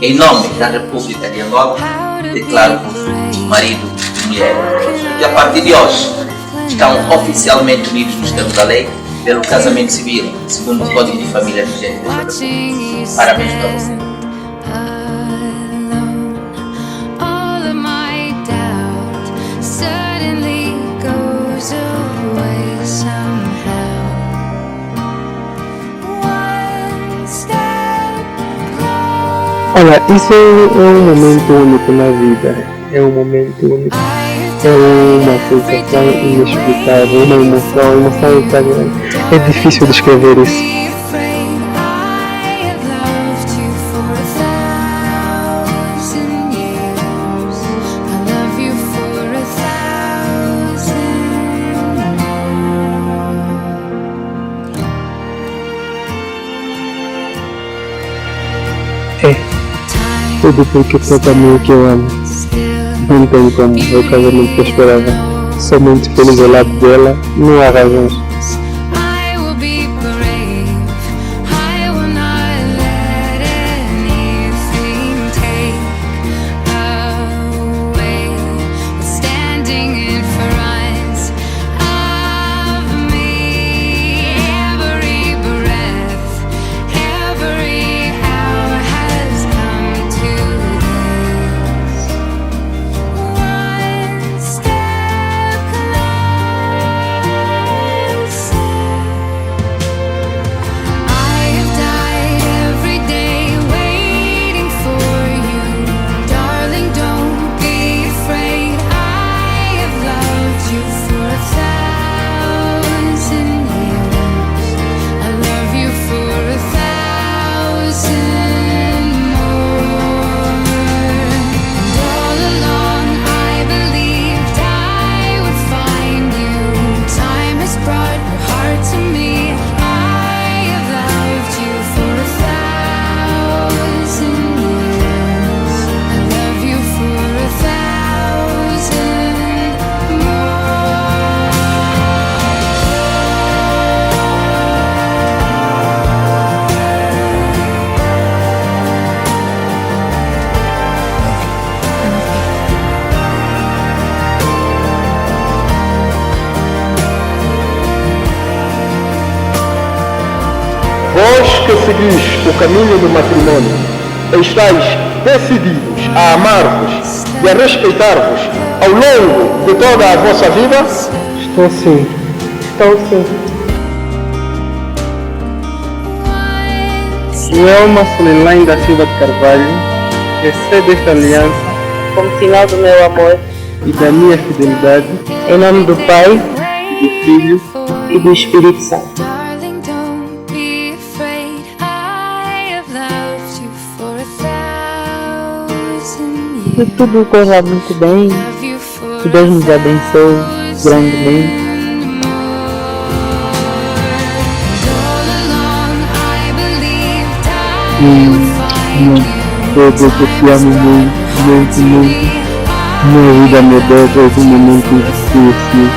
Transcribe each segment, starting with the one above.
Em nome da República de Angola, declaro-vos marido e mulher. E a partir de hoje, estão oficialmente unidos nos termos da lei pelo casamento civil, segundo o Código de Família vigente desta República. Parabéns para vocês. Olha, isso é um momento único na vida, é um momento único, é uma sensação inexplicável, uma emoção italiana. É difícil descrever isso. Tudo porque foi também que eu amo. Não tem como, é o casamento que eu esperava. Somente feliz ao lado dela, não há razões. Vós que seguis o caminho do matrimônio, estáis decididos a amar-vos e a respeitar-vos ao longo de toda a vossa vida? Estou sim. Eu, Masolilane da Silva de Carvalho, recedo esta aliança como sinal do meu amor, e da minha fidelidade, em nome do Pai, do Filho e do Espírito Santo. Que tudo corra muito bem, que Deus nos abençoe grandemente. Eu te amo muito. Minha vida, meu Deus, é um momento difícil.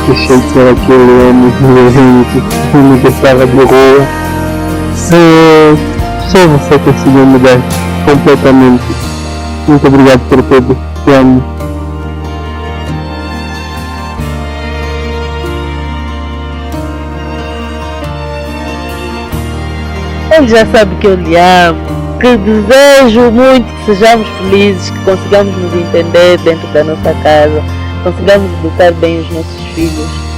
Deixei de ser aquele homem que estava de rua. Só você conseguiu mudar completamente. Muito obrigado por tudo. Te amo. Ele já sabe que eu lhe amo, que desejo muito que sejamos felizes, que consigamos nos entender dentro da nossa casa, consigamos educar bem os nossos filhos.